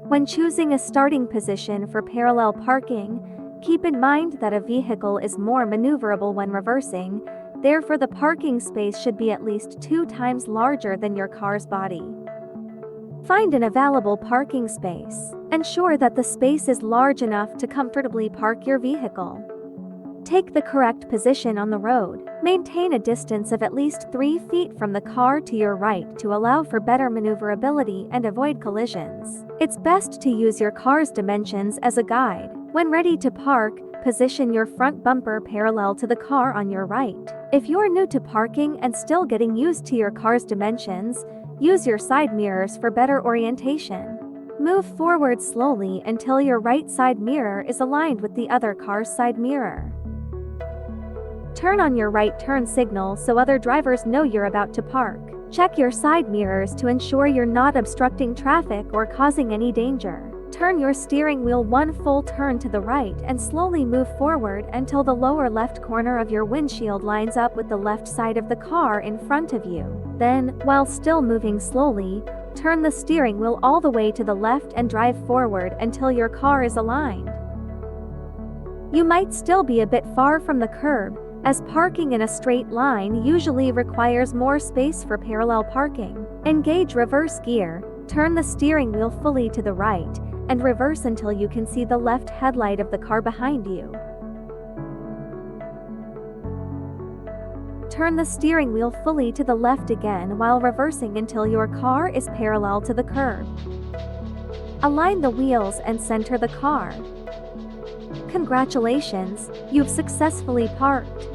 When choosing a starting position for parallel parking, keep in mind that a vehicle is more maneuverable when reversing, therefore the parking space should be at least 2 times larger than your car's body. Find an available parking space. Ensure that the space is large enough to comfortably park your vehicle. Take the correct position on the road. Maintain a distance of at least 3 feet from the car to your right to allow for better maneuverability and avoid collisions. It's best to use your car's dimensions as a guide. When ready to park, position your front bumper parallel to the car on your right. If you're new to parking and still getting used to your car's dimensions, use your side mirrors for better orientation. Move forward slowly until your right side mirror is aligned with the other car's side mirror. Turn on your right turn signal so other drivers know you're about to park. Check your side mirrors to ensure you're not obstructing traffic or causing any danger. Turn your steering wheel 1 full turn to the right and slowly move forward until the lower left corner of your windshield lines up with the left side of the car in front of you. Then, while still moving slowly, turn the steering wheel all the way to the left and drive forward until your car is aligned. You might still be a bit far from the curb, as parking in a straight line usually requires more space for parallel parking. Engage reverse gear, turn the steering wheel fully to the right, and reverse until you can see the left headlight of the car behind you. Turn the steering wheel fully to the left again while reversing until your car is parallel to the curb. Align the wheels and center the car. Congratulations, you've successfully parked.